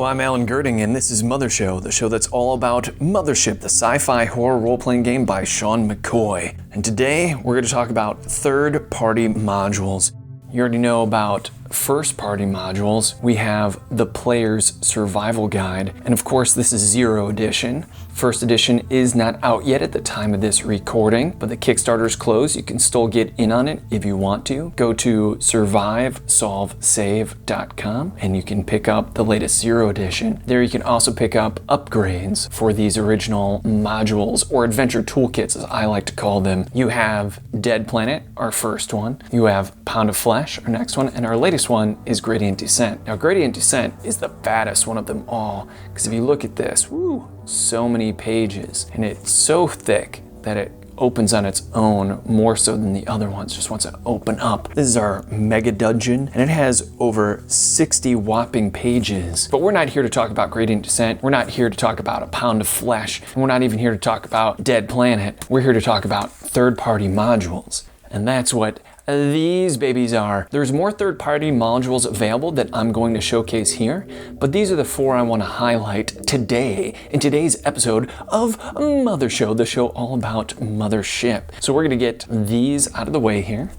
I'm Alan Girding, and this is Mothershow, the show that's all about Mothership, the sci-fi horror role-playing game by Sean McCoy. And today, we're going to talk about third-party modules. You already know about first-party modules. We have the player's survival guide, and of course this is 0 edition. First edition is not out yet at the time of this recording, but the Kickstarter's closed. You can still get in on it if you want to. Go to survivesolvesave.com and you can pick up the latest 0 edition. There you can also pick up upgrades for these original modules, or adventure toolkits as I like to call them. You have Dead Planet, our first one. You have Pound of Flesh, our next one, and our latest one is Gradient Descent. Now Gradient Descent is the fattest one of them all, because if you look at this, woo, so many pages, and it's so thick that it opens on its own more so than the other ones just wants to open up. This is our mega dungeon, and it has over 60 whopping pages. But we're not here to talk about Gradient Descent. We're not here to talk about A Pound of Flesh. And we're not even here to talk about Dead Planet. We're here to talk about third-party modules. And that's what these babies are. There's more third-party modules available that I'm going to showcase here, but these are the 4 I want to highlight today in today's episode of Mothershow, the show all about Mothership. So we're going to get these out of the way here,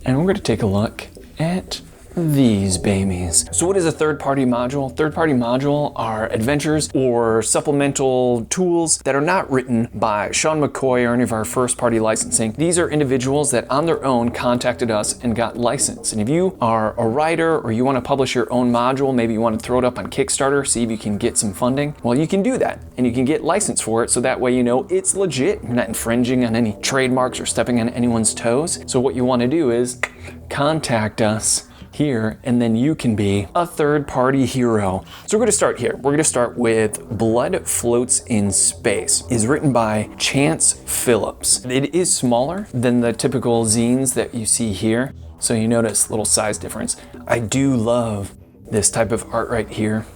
and we're going to take a look at these babies. So what is a third-party module? Third-party module are adventures or supplemental tools that are not written by Sean McCoy or any of our first-party licensing. These are individuals that on their own contacted us and got licensed. And if you are a writer or you want to publish your own module, maybe you want to throw it up on Kickstarter, see if you can get some funding, well, you can do that and you can get licensed for it, so that way you know it's legit. You're not infringing on any trademarks or stepping on anyone's toes. So what you want to do is contact us here, and then you can be a third-party hero. So we're going to start here. We're going to start with Blood Floats in Space. It's written by Chance Phillips. It is smaller than the typical zines that you see here, so you notice a little size difference. I do love this type of art right here.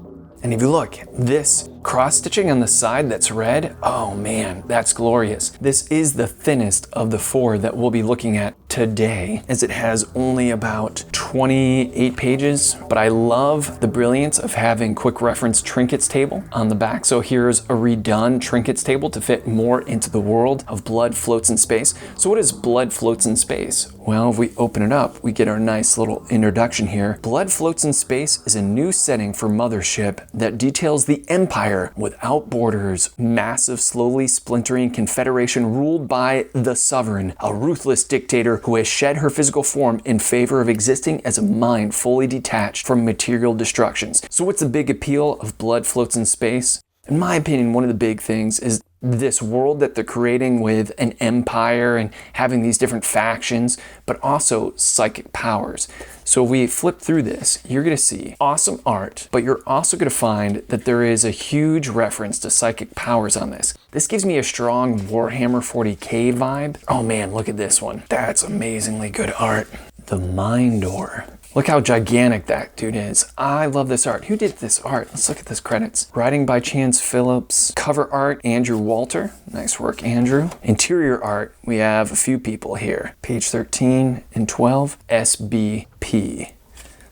And if you look, this cross-stitching on the side that's red, oh man, that's glorious. This is the thinnest of the 4 that we'll be looking at today, as it has only about 28 pages, but I love the brilliance of having quick reference trinkets table on the back. So here's a redone trinkets table to fit more into the world of Blood Floats in Space. So what is Blood Floats in Space? Well, if we open it up, we get our nice little introduction here. Blood Floats in Space is a new setting for Mothership that details the Empire without borders, massive, slowly splintering confederation ruled by the Sovereign, a ruthless dictator who has shed her physical form in favor of existing as a mind fully detached from material destructions. So what's the big appeal of Blood Floats in Space? In my opinion, one of the big things is this world that they're creating with an empire and having these different factions, but also psychic powers. So if we flip through this, you're going to see awesome art, but you're also going to find that there is a huge reference to psychic powers on this. This gives me a strong Warhammer 40k vibe. Oh man, look at this one. That's amazingly good art. The Mindor. Look how gigantic that dude is. I love this art. Who did this art? Let's look at this credits. Writing by Chance Phillips. Cover art, Andrew Walter. Nice work, Andrew. Interior art, we have a few people here. Page 13 and 12, SBP.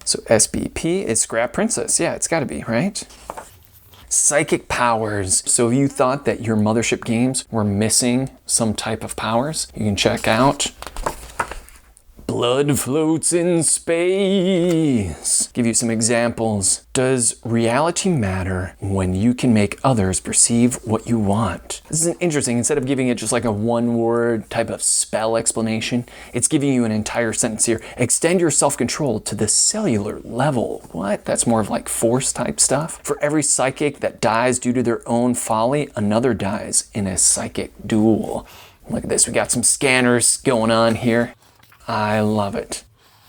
So SBP is Scrap Princess. Yeah, it's gotta be, right? Psychic powers. So if you thought that your Mothership games were missing some type of powers, you can check out Blood Floats in Space. Give you some examples. Does reality matter when you can make others perceive what you want? This is interesting. Instead of giving it just like a one-word type of spell explanation, it's giving you an entire sentence here. Extend your self-control to the cellular level. What? That's more of like Force type stuff. For every psychic that dies due to their own folly, another dies in a psychic duel. Look at this. We got some scanners going on here. I love it.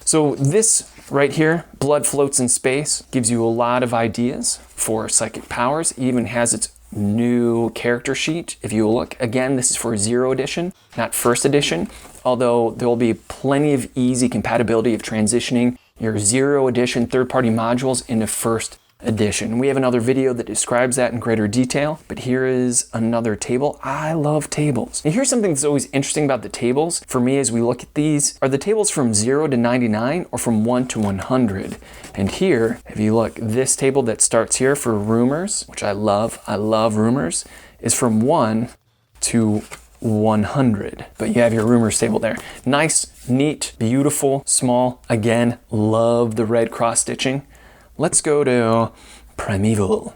So this right here, Blood Floats in Space, gives you a lot of ideas for psychic powers. It even has its new character sheet. If you look, again, this is for 0 edition, not first edition, although there will be plenty of easy compatibility of transitioning your 0 edition third-party modules into first edition. We have another video that describes that in greater detail, but here is another table. I love tables. And here's something that's always interesting about the tables for me as we look at these. Are the tables from 0 to 99 or from 1 to 100? And here, if you look, this table that starts here for rumors, which I love rumors, is from 1 to 100. But you have your rumors table there. Nice, neat, beautiful, small. Again, love the red cross stitching. Let's go to Primeval.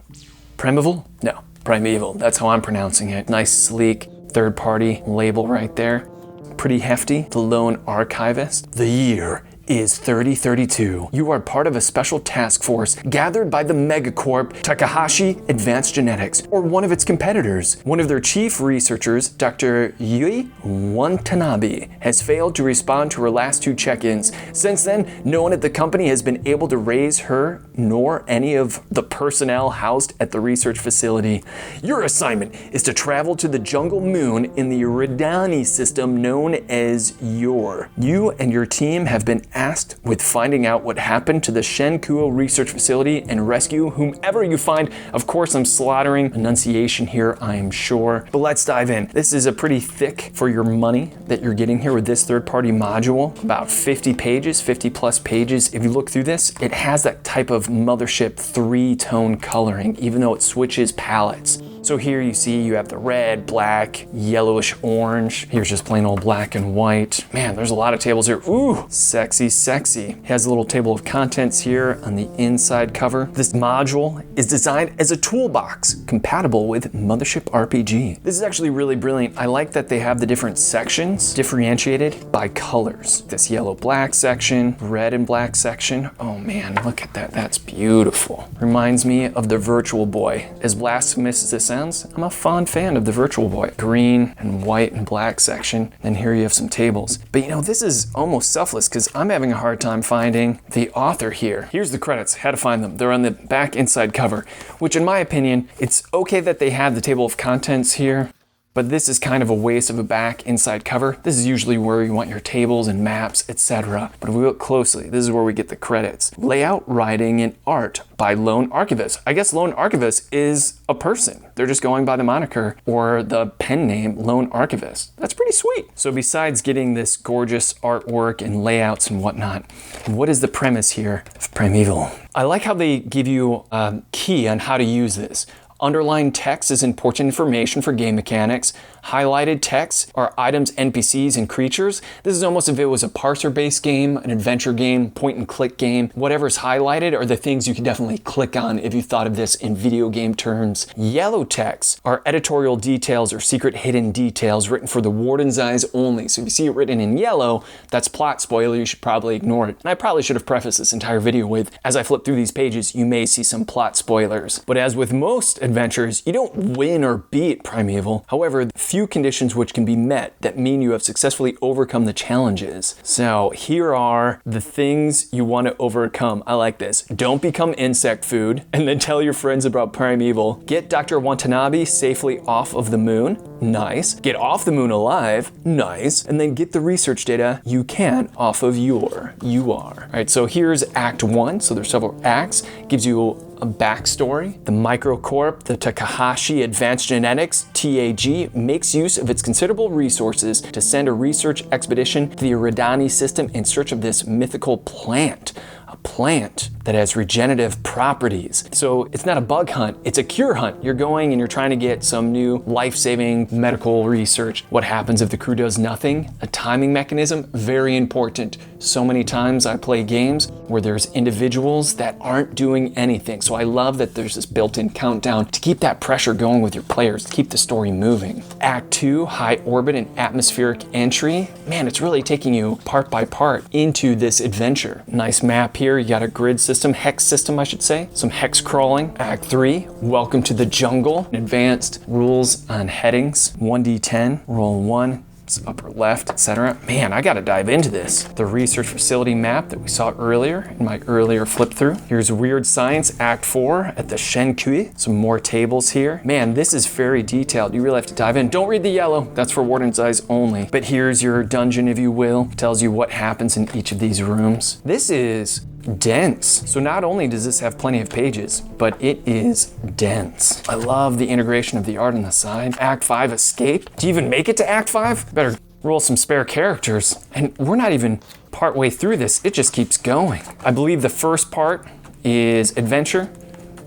Primeval? No, Primeval. That's how I'm pronouncing it. Nice, sleek, third-party label right there. Pretty hefty. The Lone Archivist. The year is 3032. You are part of a special task force gathered by the megacorp Takahashi Advanced Genetics, or one of its competitors. One of their chief researchers, Dr. Yui Watanabe, has failed to respond to her last 2 check-ins. Since then, no one at the company has been able to raise her nor any of the personnel housed at the research facility. Your assignment is to travel to the jungle moon in the Eridani system known as Yor. You and your team have been tasked with finding out what happened to the Shenkuo research facility and rescue whomever you find. Of course, I'm slaughtering enunciation here, I am sure, but let's dive in. This is a pretty thick for your money that you're getting here with this third-party module, about 50 pages, 50 plus pages. If you look through this, it has that type of Mothership 3-tone coloring, even though it switches palettes. So here you see you have the red, black, yellowish orange. Here's just plain old black and white. Man, there's a lot of tables here. Ooh, sexy, sexy. It has a little table of contents here on the inside cover. This module is designed as a toolbox compatible with Mothership RPG. This is actually really brilliant. I like that they have the different sections differentiated by colors. This yellow-black section, red and black section. Oh man, look at that. That's beautiful. Reminds me of the Virtual Boy. As blasphemous as this sounds, I'm a fond fan of the Virtual Boy. Green and white and black section. And here you have some tables. But you know, this is almost selfless because I'm having a hard time finding the author here. Here's the credits, how to find them. They're on the back inside cover, which in my opinion, it's okay that they have the table of contents here, but this is kind of a waste of a back inside cover. This is usually where you want your tables and maps, etc. But if we look closely, this is where we get the credits. Layout, writing, and art by Lone Archivist. I guess Lone Archivist is a person. They're just going by the moniker or the pen name Lone Archivist. That's pretty sweet. So besides getting this gorgeous artwork and layouts and whatnot, what is the premise here of Primeval? I like how they give you a key on how to use this. Underlined text is important information for game mechanics. Highlighted text are items, NPCs, and creatures. This is almost if it was a parser-based game, an adventure game, point-and-click game. Whatever's highlighted are the things you can definitely click on if you thought of this in video game terms. Yellow text are editorial details or secret hidden details written for the warden's eyes only. So if you see it written in yellow, that's plot spoiler, you should probably ignore it. And I probably should have prefaced this entire video with, as I flip through these pages, you may see some plot spoilers. But as with most adventures, you don't win or beat Primeval. However, few conditions which can be met that mean you have successfully overcome the challenges. So here are the things you want to overcome. I like this. Don't become insect food and then tell your friends about Primeval. Get Dr. Watanabe safely off of the moon. Nice. Get off the moon alive. Nice. And then get the research data you can off of Yor. You are. All right, so here's Act 1. So there's several acts. Gives you a backstory. The Microcorp, the Takahashi Advanced Genetics, TAG, makes use of its considerable resources to send a research expedition to the Eridani system in search of this mythical plant. A plant that has regenerative properties. So it's not a bug hunt, it's a cure hunt. You're going and you're trying to get some new life-saving medical research. What happens if the crew does nothing? A timing mechanism, very important. So many times I play games where there's individuals that aren't doing anything. So I love that there's this built-in countdown to keep that pressure going with your players, to keep the story moving. Act 2, high orbit and atmospheric entry. Man, it's really taking you part by part into this adventure. Nice map here, you got a grid system, hex system I should say, some hex crawling. Act 3, welcome to the jungle. Advanced rules on headings, 1d10, roll 1, upper left, etc. Man, I gotta dive into this. The research facility map that we saw earlier in my earlier flip through. Here's Weird Science, Act 4 at the Shenkui. Some more tables here. Man, this is very detailed. You really have to dive in. Don't read the yellow, that's for Warden's Eyes only. But here's your dungeon, if you will. It tells you what happens in each of these rooms. This is dense. So not only does this have plenty of pages, but it is dense. I love the integration of the art on the side. Act 5 escape. Do you even make it to Act 5? Better roll some spare characters. And we're not even partway through this. It just keeps going. I believe the first part is adventure.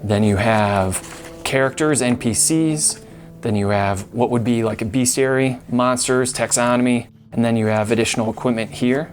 Then you have characters, NPCs. Then you have what would be like a bestiary, monsters, taxonomy. And then you have additional equipment here.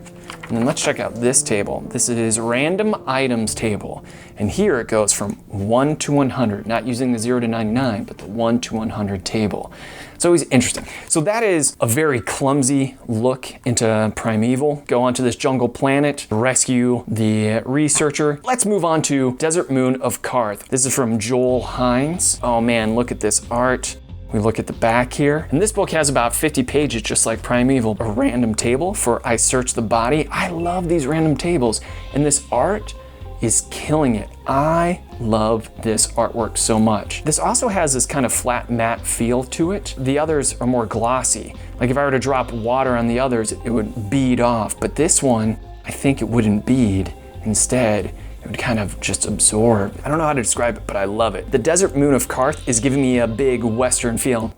And then let's check out this table. This is random items table. And here it goes from 1 to 100, not using the 0 to 99, but the 1 to 100 table. It's always interesting. So that is a very clumsy look into Primeval. Go onto this jungle planet, rescue the researcher. Let's move on to Desert Moon of Karth. This is from Joel Hines. Oh man, look at this art. We look at the back here, and this book has about 50 pages, just like Primeval. A random table for I Search the Body. I love these random tables, and this art is killing it. I love this artwork so much. This also has this kind of flat matte feel to it. The others are more glossy. Like if I were to drop water on the others, it would bead off, but this one, I think it wouldn't bead. Instead, it would kind of just absorb. I don't know how to describe it, but I love it. The Desert Moon of Karth is giving me a big Western feel.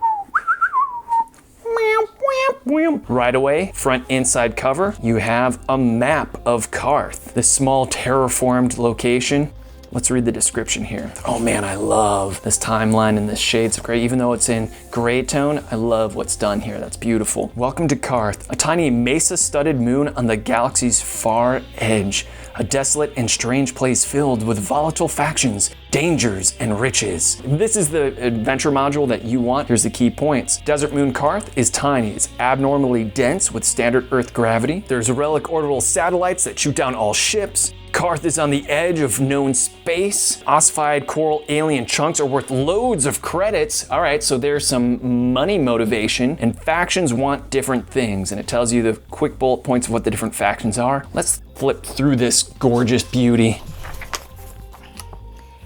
Right away, front inside cover, you have a map of Karth, this small terraformed location. Let's read the description here. Oh man, I love this timeline and the shades of gray. Even though it's in gray tone, I love what's done here. That's beautiful. Welcome to Karth, a tiny mesa-studded moon on the galaxy's far edge. A desolate and strange place filled with volatile factions, dangers, and riches. This is the adventure module that you want. Here's the key points. Desert Moon Karth is tiny. It's abnormally dense with standard Earth gravity. There's relic orbital satellites that shoot down all ships. Karth is on the edge of known space. Ossified coral alien chunks are worth loads of credits. All right, so there's some money motivation, and factions want different things, and it tells you the quick bullet points of what the different factions are. Let's flip through this gorgeous beauty.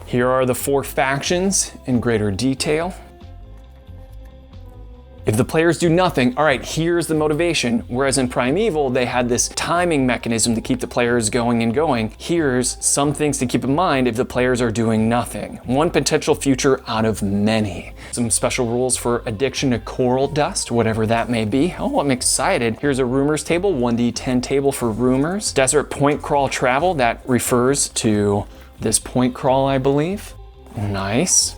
Here are the 4 factions in greater detail. If the players do nothing, all right, here's the motivation. Whereas in Primeval, they had this timing mechanism to keep the players going and going. Here's some things to keep in mind if the players are doing nothing. One potential future out of many. Some special rules for addiction to coral dust, whatever that may be. Oh, I'm excited. Here's a rumors table, 1d10 table for rumors. Desert point crawl travel, that refers to this point crawl, I believe. Nice.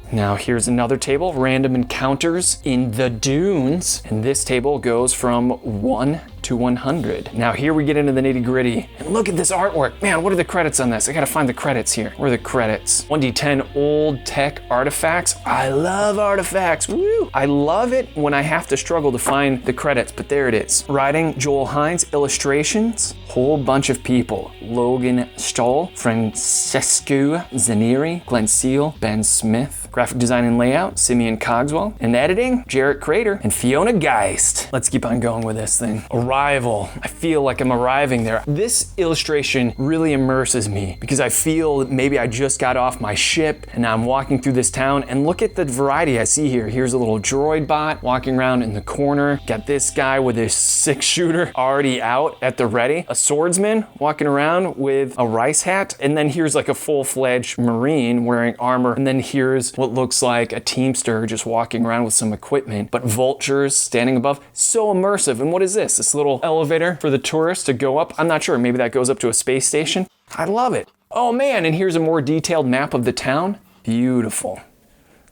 Now here's another table, random encounters in the dunes. And this table goes from 1 to 100. Now here we get into the nitty gritty. And look at this artwork. Man, what are the credits on this? I gotta find the credits here. Where are the credits? 1d10 old tech artifacts. I love artifacts, woo! I love it when I have to struggle to find the credits, but there it is. Writing, Joel Hines. Illustrations, whole bunch of people. Logan Stoll, Francesco Zanieri, Glenn Seal, Ben Smith. Graphic design and layout, Simeon Cogswell. And editing, Jarrett Crater and Fiona Geist. Let's keep on going with this thing. Arrival. I feel like I'm arriving there. This illustration really immerses me because I feel that maybe I just got off my ship and now I'm walking through this town, and look at the variety I see here. Here's a little droid bot walking around in the corner. Got this guy with his 6-shooter already out at the ready. A swordsman walking around with a rice hat. And then here's like a full-fledged Marine wearing armor. And then here's what looks like a teamster just walking around with some equipment, but vultures standing above. So immersive. And what is this? This little elevator for the tourists to go up? I'm not sure. Maybe that goes up to a space station. I love it. Oh man, and here's a more detailed map of the town. Beautiful.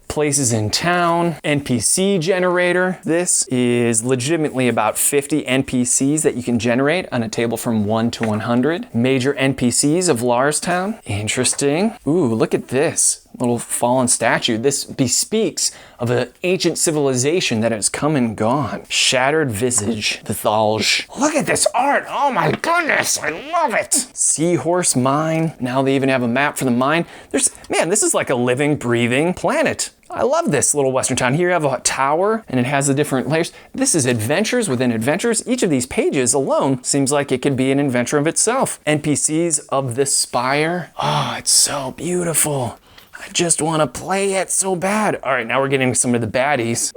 Places in town, NPC generator. This is legitimately about 50 NPCs that you can generate on a table from 1 to 100. Major NPCs of Larstown. Interesting. Ooh, look at this little fallen statue. This bespeaks of an ancient civilization that has come and gone. Shattered visage, the Thalj. Look at this art. Oh my goodness, I love it. Seahorse mine. Now they even have a map for the mine. Man, this is like a living, breathing planet. I love this little western town. Here you have a tower and it has the different layers. This is adventures within adventures. Each of these pages alone seems like it could be an adventure of itself. NPCs of the Spire. Oh, it's so beautiful. I just want to play it so bad. All right, now we're getting some of the baddies.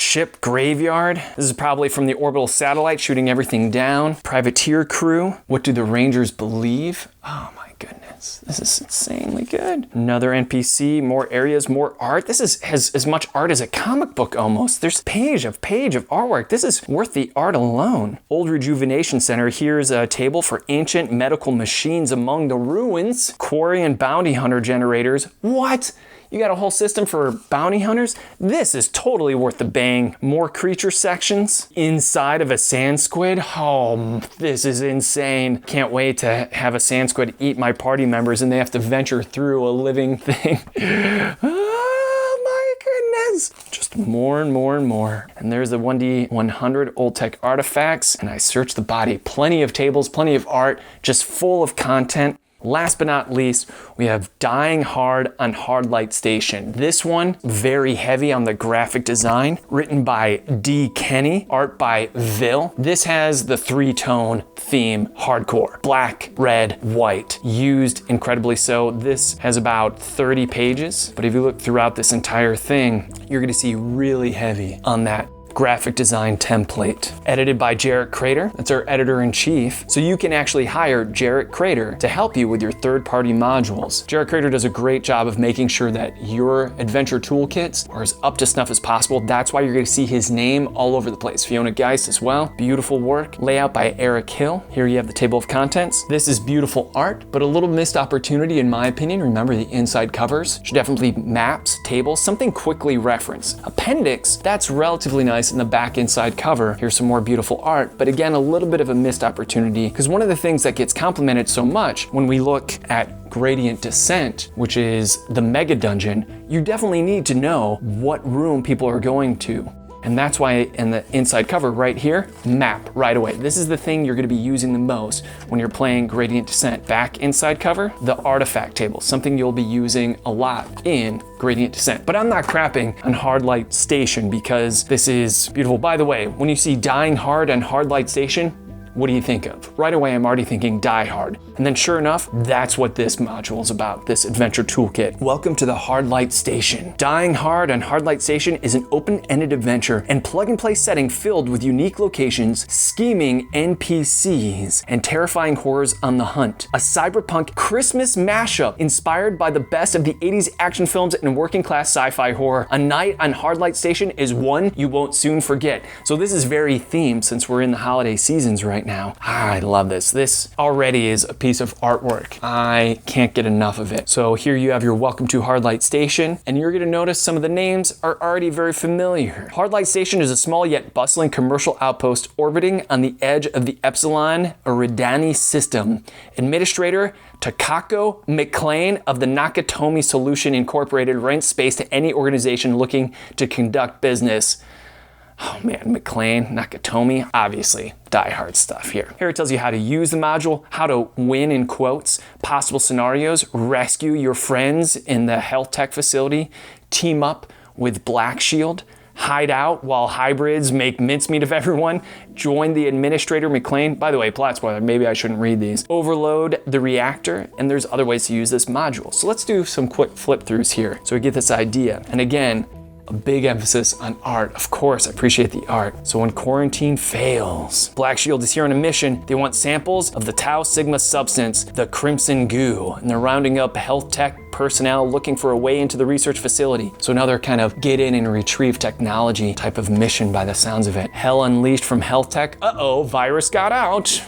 Ship graveyard. This is probably from the orbital satellite shooting everything down. Privateer crew. What do the Rangers believe? Oh my goodness, this is insanely good. Another NPC, more areas, more art. This has as much art as a comic book almost. There's page of artwork. This is worth the art alone. Old Rejuvenation Center. Here's a table for ancient medical machines among the ruins. Quarry and bounty hunter generators. What? You got a whole system for bounty hunters? This is totally worth the bang. More creature sections inside of a sand squid. Oh, this is insane. Can't wait to have a sand squid eat my party members and they have to venture through a living thing. Oh my goodness. Just more and more and more. And there's the 1D100 old tech artifacts. And I searched the body. Plenty of tables, plenty of art, just full of content. Last but not least, we have Dying Hard on Hardlight Station. This one, very heavy on the graphic design, written by D. Kenny, art by Vil. This has the 3-tone theme, hardcore, black, red, white, used incredibly so. This has about 30 pages, but if you look throughout this entire thing, you're gonna see really heavy on that graphic design template. Edited by Jarrett Crater, that's our editor-in-chief. So you can actually hire Jarrett Crater to help you with your third-party modules. Jarrett Crater does a great job of making sure that your adventure toolkits are as up to snuff as possible. That's why you're gonna see his name all over the place. Fiona Geist as well, beautiful work. Layout by Eric Hill. Here you have the table of contents. This is beautiful art, but a little missed opportunity in my opinion. Remember the inside covers should definitely maps, tables, something quickly reference. Appendix, that's relatively nice in the back inside cover. Here's some more beautiful art, but again, a little bit of a missed opportunity because one of the things that gets complimented so much when we look at Gradient Descent, which is the mega dungeon, you definitely need to know what room people are going to. And that's why in the inside cover right here, map right away. This is the thing you're gonna be using the most when you're playing Gradient Descent. Back inside cover, the artifact table, something you'll be using a lot in Gradient Descent. But I'm not crapping on Hardlight Station because this is beautiful. By the way, when you see Dying Hard on Hardlight Station, what do you think of? Right away, I'm already thinking Die Hard. And then sure enough, that's what this module is about, this adventure toolkit. Welcome to the Hardlight Station. Dying Hard on Hardlight Station is an open-ended adventure and plug-and-play setting filled with unique locations, scheming NPCs, and terrifying horrors on the hunt. A cyberpunk Christmas mashup inspired by the best of the 80s action films and working-class sci-fi horror. A night on Hardlight Station is one you won't soon forget. So this is very themed since we're in the holiday seasons right now. I love this. This already is a piece of artwork. I can't get enough of it. So here you have your Welcome to Hardlight Station, and you're gonna notice some of the names are already very familiar. Hardlight Station is a small yet bustling commercial outpost orbiting on the edge of the Epsilon Eridani system. Administrator Takako McLean of the Nakatomi Solution Incorporated rents space to any organization looking to conduct business. Oh man, McLean, Nakatomi, obviously Die Hard stuff here. Here it tells you how to use the module, how to win in quotes, possible scenarios, rescue your friends in the health tech facility, team up with Black Shield, hide out while hybrids make mincemeat of everyone, join the Administrator McLean. By the way, plot spoiler, maybe I shouldn't read these. Overload the reactor, and there's other ways to use this module. So let's do some quick flip throughs here so we get this idea. And again, a big emphasis on art. Of course, I appreciate the art. So when quarantine fails, Black Shield is here on a mission. They want samples of the Tau Sigma substance, the Crimson Goo, and they're rounding up health tech personnel looking for a way into the research facility. So another kind of get in and retrieve technology type of mission by the sounds of it. Hell unleashed from health tech. Uh-oh, virus got out.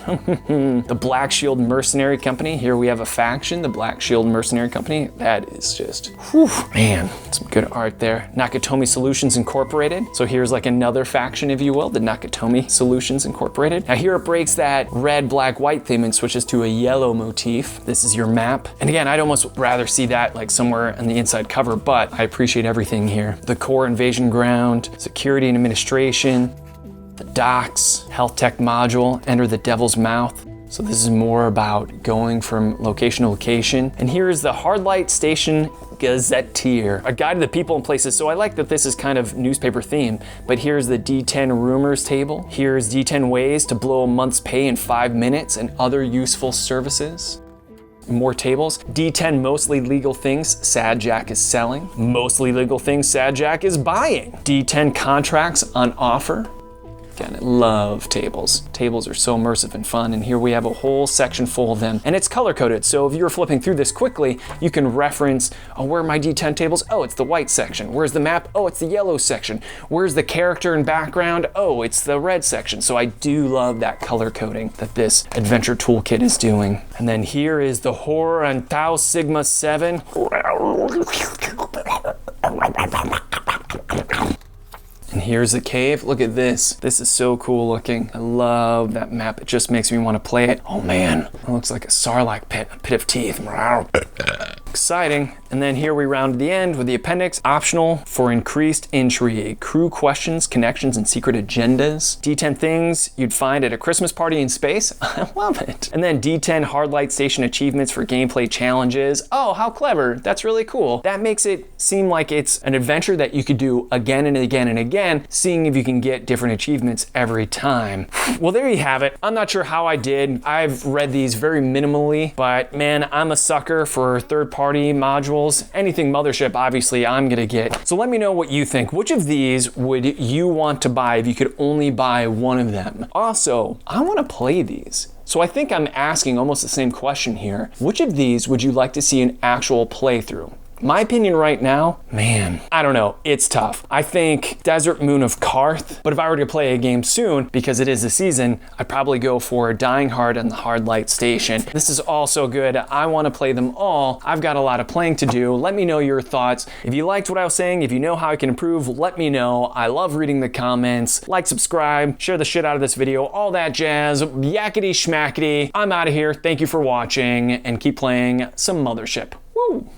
The Black Shield Mercenary Company. Here we have a faction, the Black Shield Mercenary Company. That is just, whew, man, some good art there. Nakatomi Solutions Incorporated. So here's like another faction, if you will, the Nakatomi Solutions Incorporated. Now here it breaks that red, black, white theme and switches to a yellow motif. This is your map. And again, I'd almost rather see that like somewhere on the inside cover, but I appreciate everything here. The core invasion ground, security and administration, the docks, health tech module, enter the devil's mouth. So this is more about going from location to location. And here is the Hardlight Station Gazetteer, a guide to the people and places. So I like that this is kind of newspaper themed, but here's the D10 rumors table. Here's D10 ways to blow a month's pay in 5 minutes and other useful services. more tables. D10 mostly legal things Sad Jack is selling. Mostly legal things Sad Jack is buying. D10 contracts on offer. Again, I love tables. Tables are so immersive and fun, and here we have a whole section full of them, and it's color-coded, so if you're flipping through this quickly, you can reference, oh, where are my D10 tables? Oh, it's the white section. Where's the map? Oh, it's the yellow section. Where's the character and background? Oh, it's the red section. So I do love that color coding that this adventure toolkit is doing. And then here is the horror on Tau Sigma 7. And here's the cave. Look at this. This is so cool looking. I love that map. It just makes me want to play it. Oh man, it looks like a Sarlacc pit, a pit of teeth. Exciting. And then here we round the end with the appendix, optional for increased intrigue. Crew questions, connections, and secret agendas. D10 things you'd find at a Christmas party in space. I love it. And then D10 Hardlight station achievements for gameplay challenges. Oh, how clever. That's really cool. That makes it seem like it's an adventure that you could do again and again and again, seeing if you can get different achievements every time. Well, there you have it. I'm not sure how I did. I've read these very minimally, but man, I'm a sucker for third-party modules. Anything Mothership, obviously, I'm gonna get. So let me know what you think. Which of these would you want to buy if you could only buy one of them? Also, I wanna play these. So I think I'm asking almost the same question here. Which of these would you like to see an actual playthrough? My opinion right now, man, I don't know, it's tough. I think Desert Moon of Karth, but if I were to play a game soon, because it is the season, I'd probably go for Dying Heart and the Hardlight Station. This is all so good. I want to play them all. I've got a lot of playing to do. Let me know your thoughts. If you liked what I was saying, if you know how I can improve, let me know. I love reading the comments. Like, subscribe, share the shit out of this video, all that jazz, yakety schmackety. I'm out of here. Thank you for watching, and keep playing some Mothership. Woo!